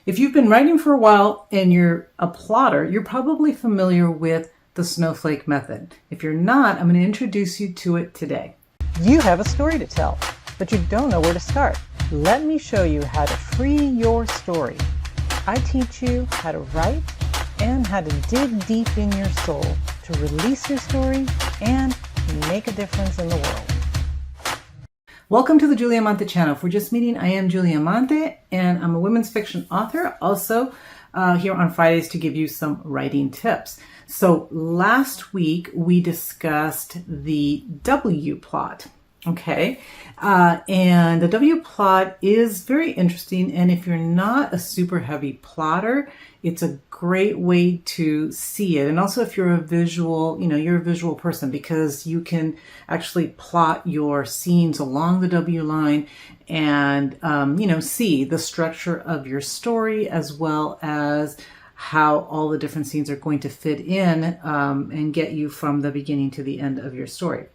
If you've been writing for a while and you're a plotter, you're probably familiar with the Snowflake method. If you're not, I'm going to introduce you to it today. You have a story to tell, but you don't know where to start. Let me show you how to free your story. I teach you how to write and how to dig deep in your soul to release your story and make a difference in the world. Welcome to the Julia Amante channel. If we're just meeting, I am Julia Amante, and I'm a women's fiction author, also here on Fridays to give you some writing tips. So last week we discussed the W plot. Okay, and the W plot is very interesting, and if you're not a super heavy plotter, it's a great way to see it. And also if you're a visual, you're a visual person, because you can actually plot your scenes along the W line and, see the structure of your story, as well as how all the different scenes are going to fit in and get you from the beginning to the end of your story.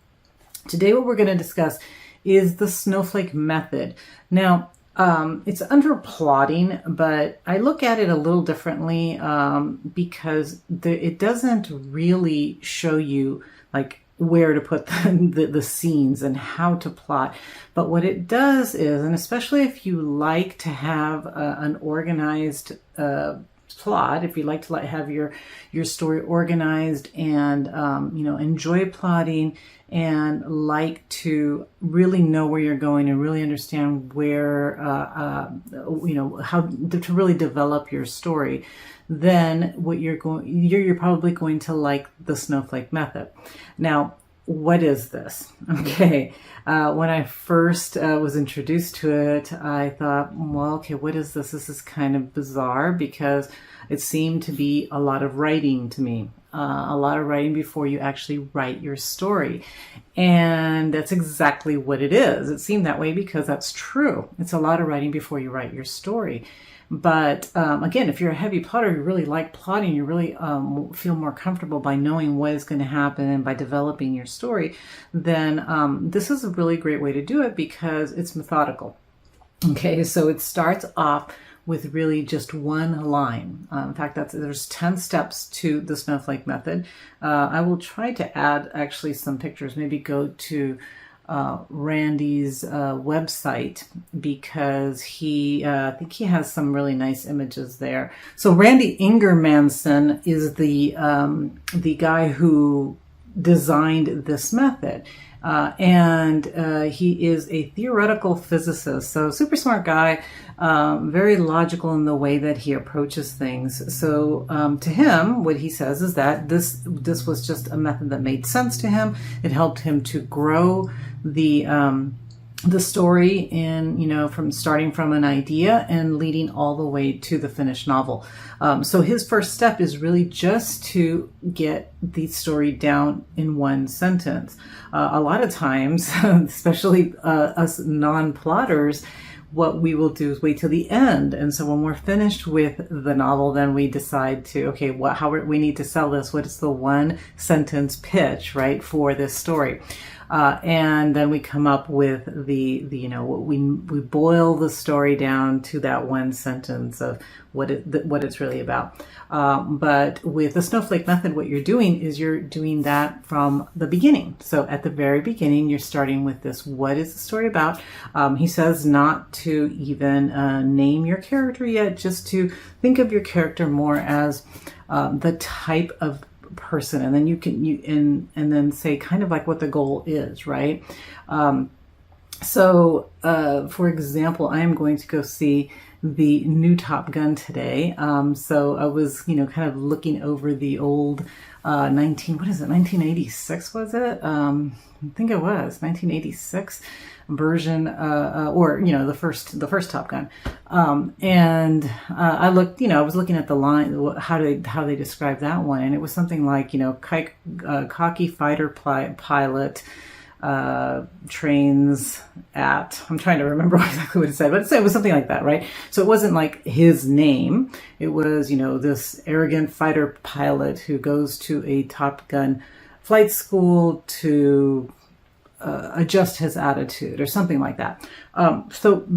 Today, what we're going to discuss is the Snowflake method. Now, it's under plotting, but I look at it a little differently because it doesn't really show you like where to put the scenes and how to plot. But what it does is, and especially if you like to have an organized plot, if you like to have your story organized and enjoy plotting and like to really know where you're going and really understand where how to really develop your story, then you're probably going to like the Snowflake method. Now, what is this? Okay, when I first was introduced to it, I thought, well, okay, what is this? This is kind of bizarre because it seemed to be a lot of writing to me, a lot of writing before you actually write your story. And that's exactly what it is. It seemed that way because that's true. It's a lot of writing before you write your story. But again, if you're a heavy plotter, you really like plotting, you really feel more comfortable by knowing what is going to happen and by developing your story, then this is a really great way to do it because it's methodical. Okay, so it starts off with really just one line. In fact, there's 10 steps to the Snowflake method. I will try to add actually some pictures, maybe go to Randy's website, because I think he has some really nice images there. So Randy Ingermanson is the guy who designed this method. And he is a theoretical physicist, so super smart guy, very logical in the way that he approaches things. So to him, what he says is that this was just a method that made sense to him. It helped him to grow the story in, from starting from an idea and leading all the way to the finished novel. So his first step is really just to get the story down in one sentence. A lot of times, especially us non-plotters, what we will do is wait till the end. And so when we're finished with the novel, then we decide to, okay, we need to sell this. What is the one sentence pitch, right, for this story? And then we come up with we boil the story down to that one sentence of what it's really about. But with the Snowflake method, what you're doing is you're doing that from the beginning. So at the very beginning, you're starting with this: what is the story about? He says not to even name your character yet, just to think of your character more as the type of person, and then and then say kind of like what the goal is, right? So for example, I am going to go see the new Top Gun today. So I was kind of looking over the old 1986 was it? I think it was 1986 version, or the first Top Gun. And I looked, I was looking at the line, how they describe that one, and it was something like, cocky fighter pilot trains at, I'm trying to remember exactly what it said, but it was something like that, right? So it wasn't like his name. It was, this arrogant fighter pilot who goes to a Top Gun flight school to adjust his attitude or something like that. So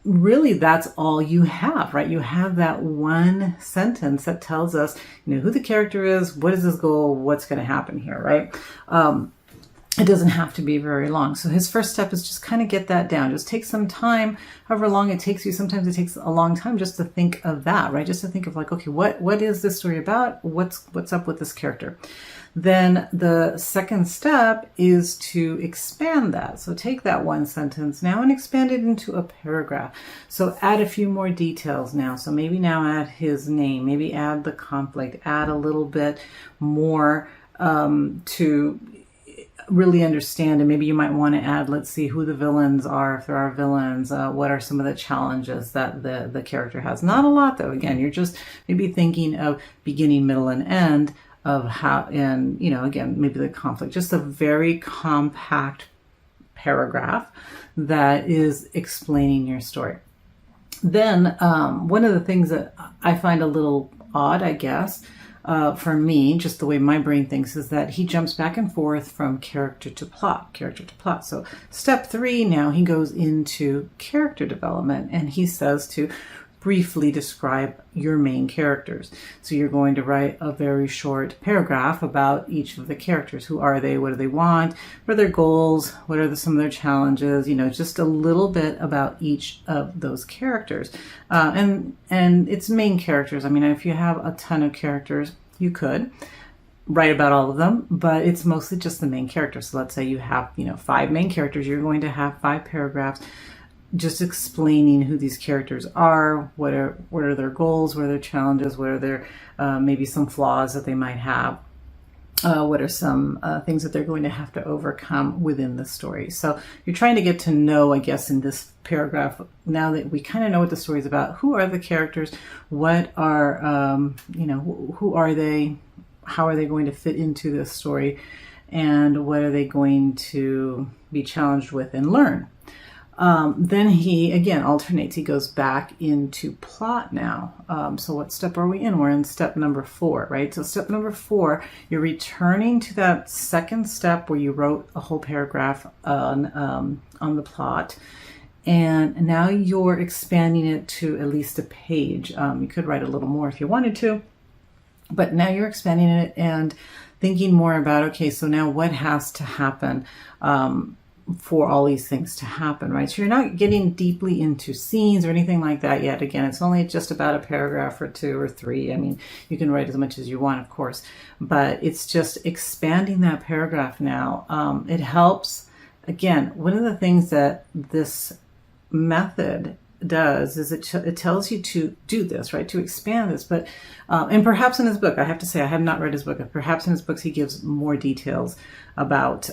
really that's all you have, right? You have that one sentence that tells us, who the character is, what is his goal, what's going to happen here, right? It doesn't have to be very long. So his first step is just kind of get that down. Just take some time, however long it takes you. Sometimes it takes a long time just to think of that, right? Just to think of like, okay, what is this story about? What's up with this character? Then the second step is to expand that. So take that one sentence now and expand it into a paragraph. So add a few more details now. So maybe now add his name, maybe add the conflict, add a little bit more to really understand. And maybe you might want to add, let's see who the villains are, if there are villains, what are some of the challenges that the character has. Not a lot though. Again, you're just maybe thinking of beginning, middle, and end of how, and again, maybe the conflict, just a very compact paragraph that is explaining your story. Then one of the things that I find a little odd, I guess, for me, just the way my brain thinks, is that he jumps back and forth from character to plot. So step 3, now he goes into character development, and he says to briefly describe your main characters. So you're going to write a very short paragraph about each of the characters. Who are they? What do they want? What are their goals? What are some of their challenges? Just a little bit about each of those characters. And it's main characters. I mean, if you have a ton of characters, you could write about all of them, but it's mostly just the main characters. So let's say you have, 5 main characters. You're going to have 5 paragraphs just explaining who these characters are, what are their goals, what are their challenges, what are their maybe some flaws that they might have, what are some things that they're going to have to overcome within the story. So you're trying to get to know, I guess, in this paragraph, now that we kind of know what the story is about, who are the characters, what are, who are they, how are they going to fit into this story, and what are they going to be challenged with and learn. Then he, again, alternates. He goes back into plot now. So what step are we in? We're in step number 4, right? So step number 4, you're returning to that second step where you wrote a whole paragraph on the plot. And now you're expanding it to at least a page. You could write a little more if you wanted to, but now you're expanding it and thinking more about, okay, so now what has to happen for all these things to happen, right? So you're not getting deeply into scenes or anything like that yet. Again, it's only just about a paragraph or 2 or 3. I mean, you can write as much as you want, of course, but it's just expanding that paragraph now. It helps. Again, one of the things that this method does is it tells you to do this, right? To expand this, but and perhaps in his book, I have to say I have not read his book. Perhaps in his books he gives more details about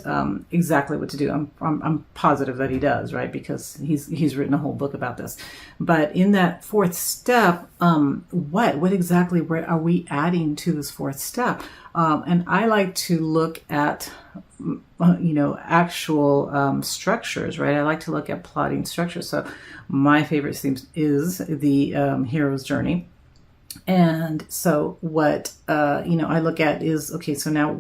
exactly what to do. I'm positive that he does, right? Because he's written a whole book about this. But in that 4th step, what exactly are we adding to this 4th step? And I like to look at actual structures, right? I like to look at plotting structures. So my favorite theme is the hero's journey. And so what, I look at is, okay, so now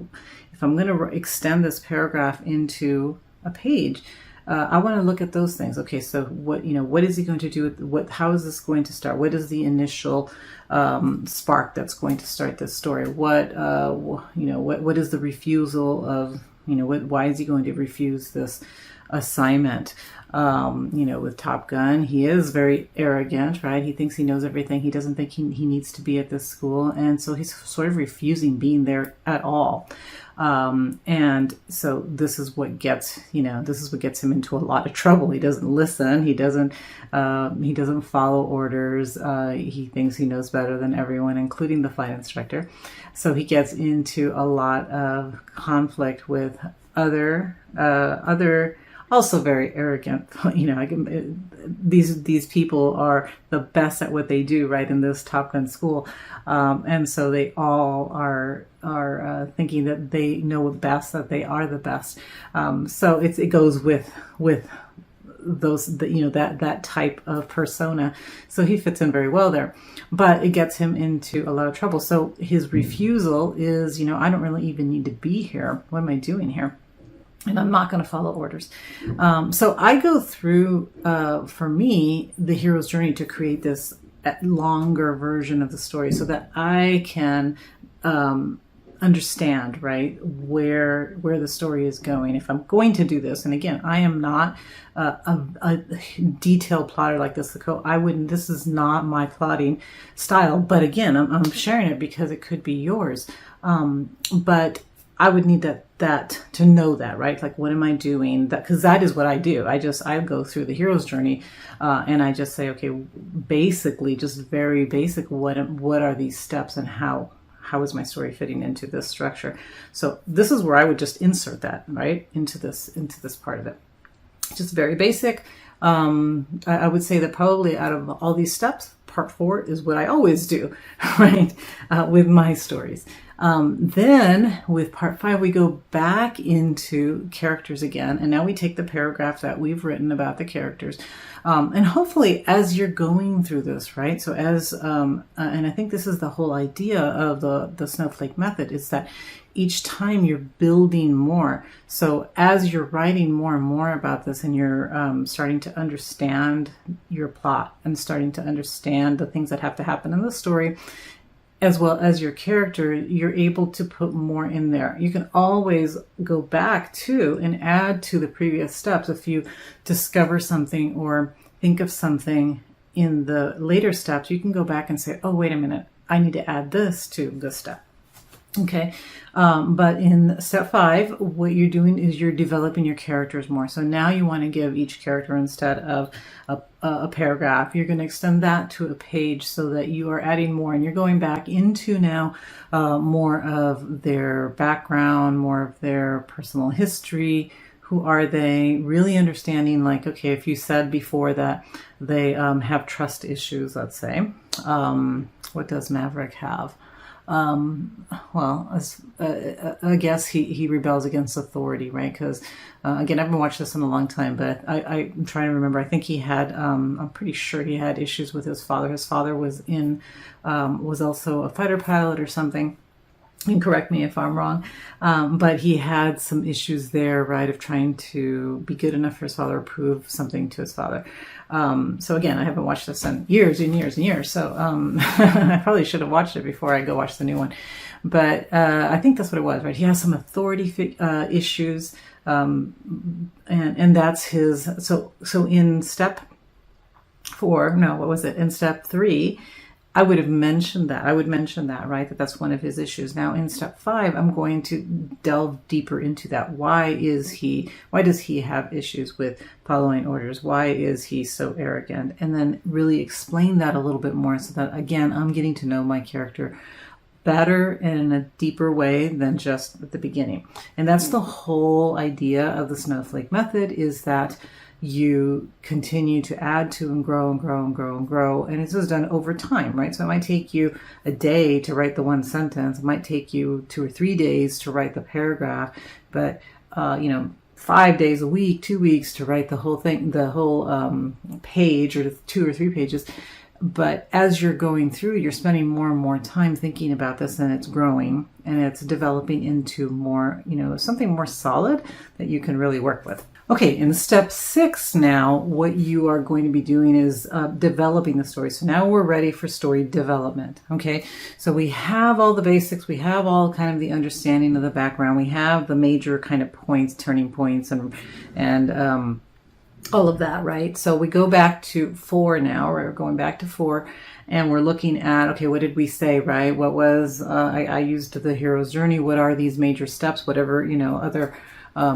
if I'm going to extend this paragraph into a page, I want to look at those things. Okay, so what is he going to do with how is this going to start? What is the initial spark that's going to start this story? What is the refusal of, why is he going to refuse this assignment? With Top Gun, he is very arrogant, right? He thinks he knows everything. He doesn't think he needs to be at this school. And so he's sort of refusing being there at all. And so this is what gets him into a lot of trouble. He doesn't listen. He doesn't follow orders. He thinks he knows better than everyone, including the flight instructor. So he gets into a lot of conflict with other also very arrogant. These people are the best at what they do, right, in this Top Gun school, and so they all are thinking that they know best, that they are the best. So it goes with those, that type of persona. So he fits in very well there, but it gets him into a lot of trouble. So his refusal is, I don't really even need to be here. What am I doing here? and I'm not going to follow orders. So I go through, for me, the hero's journey to create this longer version of the story so that I can understand, right, where the story is going. If I'm going to do this, and again, I am not a detailed plotter like this. This is not my plotting style. But again, I'm sharing it because it could be yours. But I would need that to know that, right? Like, what am I doing? Because that is what I do. I go through the hero's journey, and I just say, okay, basically, just very basic. What are these steps, and how is my story fitting into this structure? So this is where I would just insert that right into this part of it. Just very basic. I would say that probably out of all these steps, part 4 is what I always do, right, with my stories. Then with part 5, we go back into characters again. And now we take the paragraph that we've written about the characters. And hopefully as you're going through this, right? So and I think this is the whole idea of the Snowflake method, is that each time you're building more. So as you're writing more and more about this, and you're starting to understand your plot and starting to understand the things that have to happen in the story, as well as your character, you're able to put more in there. You can always go back to and add to the previous steps if you discover something or think of something in the later steps. You can go back and say, oh, wait a minute, I need to add this to this step. Okay, but in step 5, what you're doing is you're developing your characters more. So now you want to give each character, instead of a paragraph, you're going to extend that to a page so that you are adding more, and you're going back into now more of their background, more of their personal history. Who are they? Really understanding, like, okay, if you said before that they have trust issues, let's say, what does Maverick have? I guess he rebels against authority, right? Because again, I haven't watched this in a long time, but I'm trying to remember. I think he had, I'm pretty sure he had issues with his father. His father was also a fighter pilot or something. You can correct me if I'm wrong, but he had some issues there, right, of trying to be good enough for his father, or prove something to his father. So again, I haven't watched this in years and years and years, so I probably should have watched it before I go watch the new one. But I think that's what it was, right? He has some authority issues, and that's his. So in step 4, no, what was it? In step 3. I would have mentioned that. I would mention that, right? That's one of his issues. Now in step 5, I'm going to delve deeper into that. Why does he have issues with following orders? Why is he so arrogant? And then really explain that a little bit more, so that, again, I'm getting to know my character better and in a deeper way than just at the beginning. And that's the whole idea of the Snowflake method, is that you continue to add to and grow and grow and grow and grow. And this is done over time, right? So it might take you a day to write the one sentence. It might take you 2 or 3 days to write the paragraph, but 5 days a week, 2 weeks to write the whole thing, the whole page, or 2 or 3 pages. But as you're going through, you're spending more and more time thinking about this, and it's growing and it's developing into more, something more solid that you can really work with. Okay, in step 6 now, what you are going to be doing is developing the story. So now we're ready for story development, okay? So we have all the basics. We have all kind of the understanding of the background. We have the major kind of points, turning points, and all of that, right? So we go back to 4 now. We're going back to 4, and we're looking at, okay, what did we say, right? What was, I used the hero's journey. What are these major steps? Whatever, other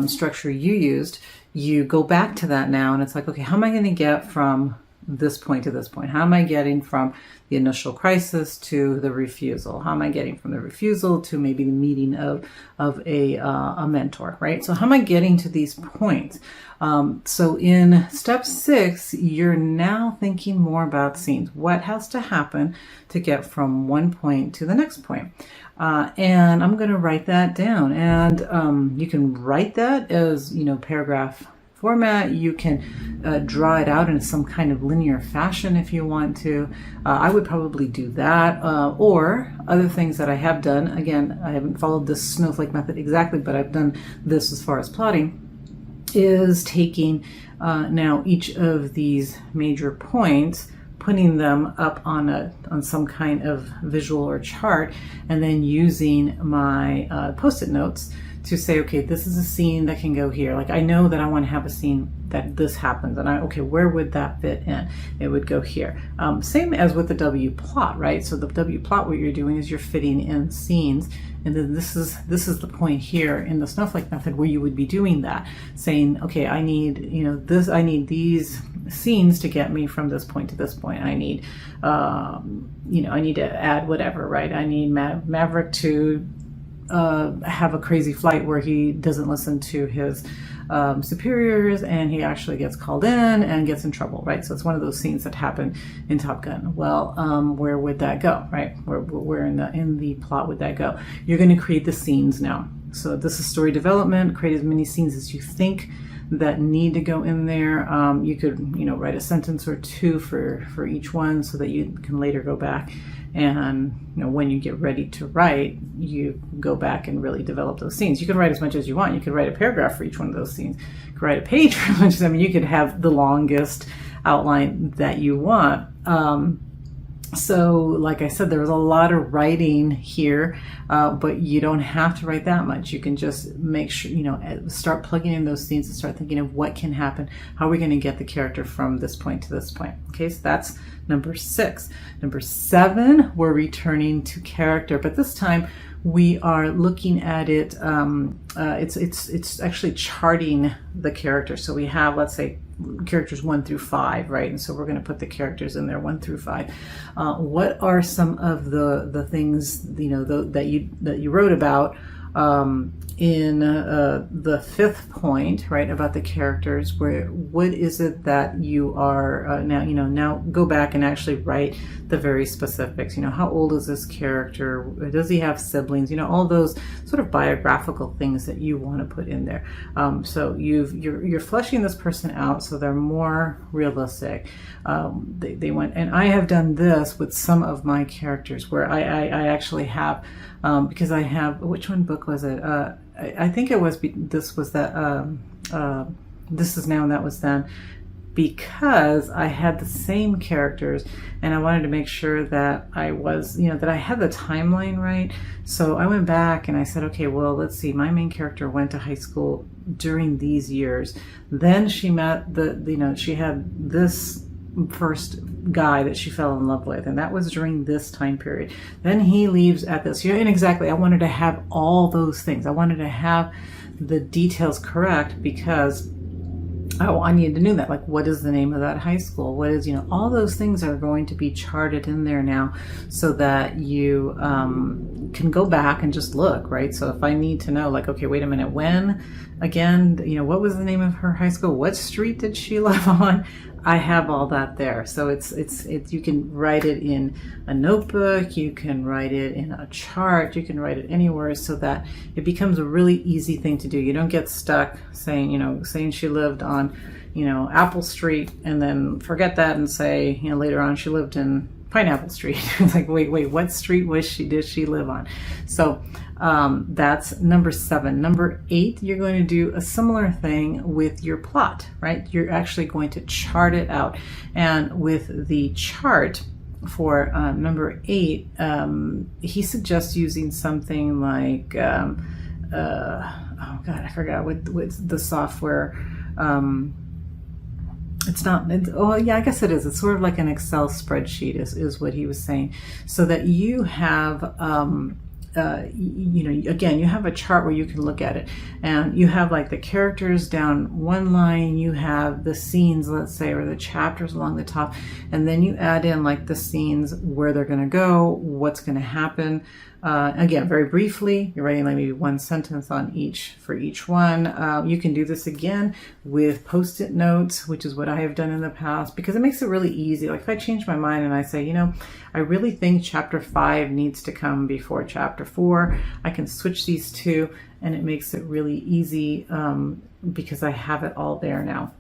structure you used. You go back to that now, and it's like, okay, how am I going to get from this point to this point? How am I getting from the initial crisis to the refusal? How am I getting from the refusal to maybe the meeting of a mentor, right? So how am I getting to these points? So in step 6, you're now thinking more about scenes. What has to happen to get from one point to the next point? And I'm going to write that down. And you can write that as, paragraph format. You can draw it out in some kind of linear fashion if you want to. I would probably do that, or other things that I have done. Again, I haven't followed this Snowflake method exactly, but I've done this as far as plotting, is taking now each of these major points, putting them up on some kind of visual or chart, and then using my post-it notes to say, okay, this is a scene that can go here. Like, I know that I want to have a scene that this happens, and okay, where would that fit in? It would go here. Same as with the W plot, right? So the W plot, what you're doing is you're fitting in scenes, and then this is the point here in the Snowflake method where you would be doing that, saying, okay, I need I need these scenes to get me from this point to this point. I need I need to add whatever, right? I need Maverick to have a crazy flight where he doesn't listen to his superiors, and he actually gets called in and gets in trouble, right? So it's one of those scenes that happen in Top Gun. Well, where would that go, right? Where in the plot would that go? You're going to create the scenes now. So this is story development. Create as many scenes as you think that need to go in there. You could write a sentence or two for each one, so that you can later go back and when you get ready to write, you go back and really develop those scenes. You can write as much as you want. You could write a paragraph for each one of those scenes. You could write a page for each. You could have the longest outline that you want. So like I said, there was a lot of writing here, but you don't have to write that much. You can just make sure, start plugging in those scenes and start thinking of what can happen. How are we going to get the character from this point to this point? Okay, so that's number 6. Number 7, we're returning to character, but this time we are looking at it. It's actually charting the character. So we have, let's say, characters 1 through 5, right? And so we're going to put the characters in there 1 through 5. What are some of the things that you wrote about in the 5th point, right, about the characters? What is it that you are now go back and actually write the very specifics. How old is this character? Does he have siblings? All those sort of biographical things that you want to put in there. So you're fleshing this person out so they're more realistic. They went, and I have done this with some of my characters where I actually have, because I have, which one book was it? I think it was, this was that, This Is Now and That Was Then, because I had the same characters and I wanted to make sure that I was, that I had the timeline right. So I went back and I said, okay, well, let's see, my main character went to high school during these years. Then she met she had this first guy that she fell in love with, and that was during this time period. Then he leaves at this year, and exactly, I wanted to have all those things. I wanted to have the details correct because I needed to know that, like, what is the name of that high school? What is, all those things are going to be charted in there now so that you can go back and just look, right? So if I need to know, like, okay, wait a minute, when, again, what was the name of her high school? What street did she live on? I have all that there. So it's you can write it in a notebook, you can write it in a chart, you can write it anywhere so that it becomes a really easy thing to do. You don't get stuck saying she lived on, Apple Street and then forget that and say, later on she lived in Pineapple Street. It's like, wait, what street did she live on? So that's number 7. Number 8, you're going to do a similar thing with your plot, right? You're actually going to chart it out. And with the chart for number 8, he suggests using something like, oh God, I forgot what's the software. I guess it is. It's sort of like an Excel spreadsheet is what he was saying. So that you have, again, you have a chart where you can look at it, and you have like the characters down one line, you have the scenes, let's say, or the chapters along the top, and then you add in like the scenes, where they're going to go, what's going to happen, Again, very briefly, you're writing like maybe one sentence on each for each one. You can do this again with post-it notes, which is what I have done in the past, because it makes it really easy. Like if I change my mind and I say, you know, I really think chapter 5 needs to come before chapter 4, I can switch these two, and it makes it really easy because I have it all there now.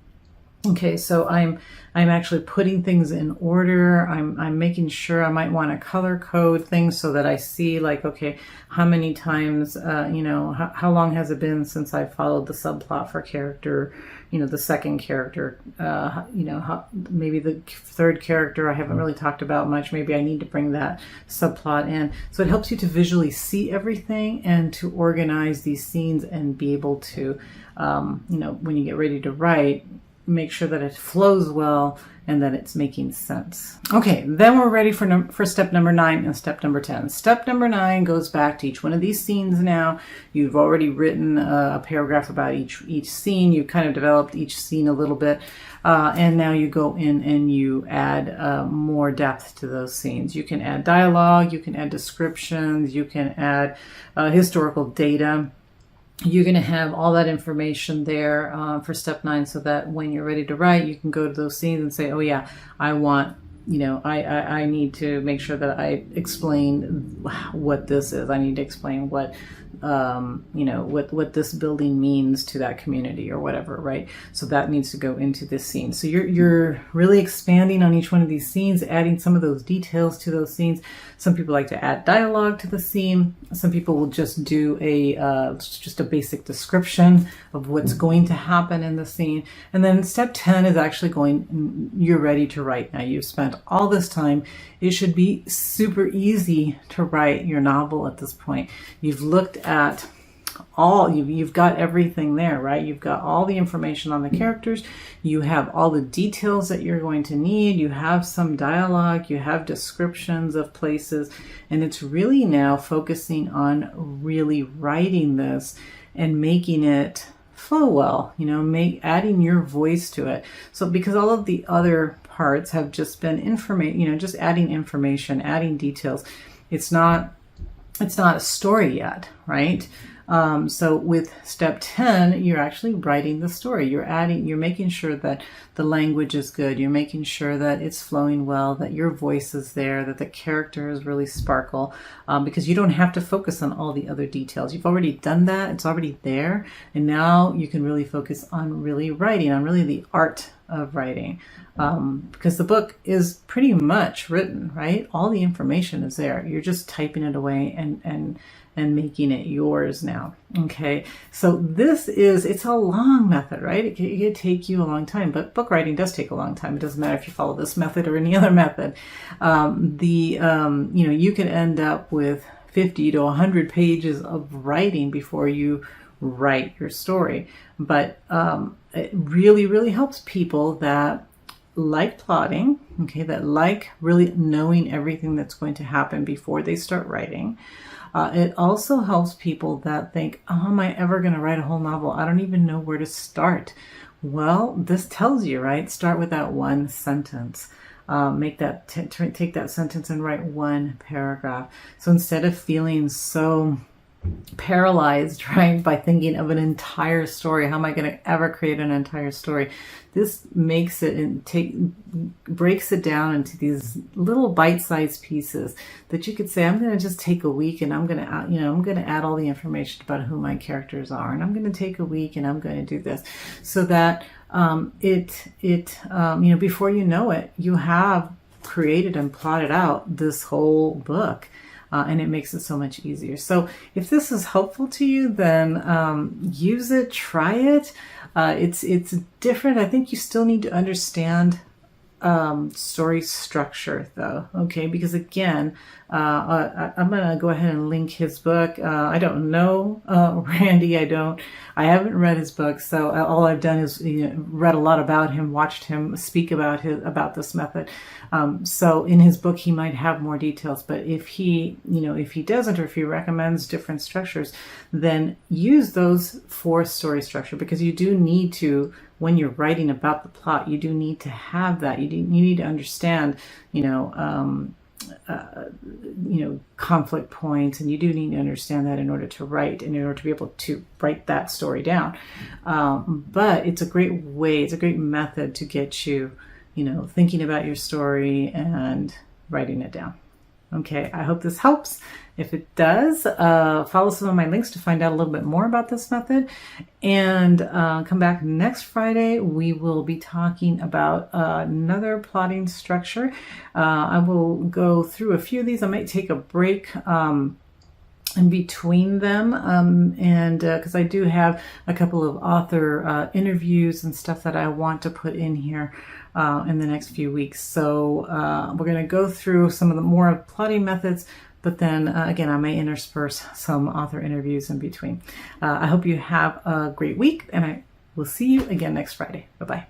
Okay, so I'm actually putting things in order. I'm making sure. I might want to color code things so that I see, like, okay, how many times, you know, how long has it been since I followed the subplot for character, you know, the second character, you know, maybe the third character I haven't really talked about much. Maybe I need to bring that subplot in. So it helps you to visually see everything and to organize these scenes and be able to, you know, when you get ready to write, make sure that it flows well and that it's making sense. Okay, then we're ready for step number 9 and step number 10. Step number 9 goes back to each one of these scenes now. You've already written a paragraph about each scene. You've kind of developed each scene a little bit. And now you go in and you add more depth to those scenes. You can add dialogue, you can add descriptions, you can add historical data. You're going to have all that information there for step 9, so that when you're ready to write, you can go to those scenes and say, oh yeah, I want, you know, I need to make sure that I explain what this is. I need to explain what, you know, what this building means to that community or whatever, right? So that needs to go into this scene. So you're really expanding on each one of these scenes, adding some of those details to those scenes. Some people like to add dialogue to the scene. Some people will just do just a basic description of what's going to happen in the scene. And then step 10 is actually you're ready to write. Now you've spent all this time. It should be super easy to write your novel at this point. You've looked at you've got everything there, right? You've got all the information on the characters. You have all the details that you're going to need. You have some dialogue. You have descriptions of places. And it's really now focusing on really writing this and making it flow well, you know, adding your voice to it. So because all of the other parts have just been you know, just adding information, adding details. It's not a story yet, right? So with step 10, you're actually writing the story. You're making sure that the language is good. You're making sure that it's flowing well, that your voice is there, that the characters really sparkle, because you don't have to focus on all the other details. You've already done that. It's already there. And now you can really focus on really writing, on really the art of writing. Because the book is pretty much written, right? All the information is there. You're just typing it away and making it yours now. Okay, so it's a long method, right? It could take you a long time, but book writing does take a long time. It doesn't matter if you follow this method or any other method. You know, you can end up with 50 to 100 pages of writing before you write your story. But it really, really helps people that like plotting, okay, that like really knowing everything that's going to happen before they start writing. It also helps people that think, oh, am I ever going to write a whole novel? I don't even know where to start. Well, this tells you, right? Start with that one sentence. Take that sentence and write one paragraph. So instead of feeling so paralyzed, right, by thinking of an entire story, how am I going to ever create an entire story? This makes it breaks it down into these little bite-sized pieces that you could say, I'm going to just take a week and I'm going to add all the information about who my characters are, and I'm going to take a week and I'm going to do this, so that before you know it, you have created and plotted out this whole book. And it makes it so much easier. So if this is helpful to you, then use it, try it. It's different. I think you still need to understand story structure, though, okay? Because again, I'm gonna go ahead and link his book. I don't know Randy. I haven't read his book, so all I've done is read a lot about him, watched him speak about this method. So in his book, he might have more details. But if he doesn't, or if he recommends different structures, then use those for story structure, because you do need to. When you're writing about the plot, you do need to have that. You need to understand, conflict points, and you do need to understand that in order to write and in order to be able to write that story down. But it's a great way, it's a great method to get you, thinking about your story and writing it down. Okay, I hope this helps. If it does, follow some of my links to find out a little bit more about this method. And come back next Friday. We will be talking about another plotting structure. I will go through a few of these. I might take a break in between them, and because I do have a couple of author interviews and stuff that I want to put in here in the next few weeks. So we're going to go through some of the more plotting methods, but then again, I may intersperse some author interviews in between. I hope you have a great week, and I will see you again next Friday. Bye-bye.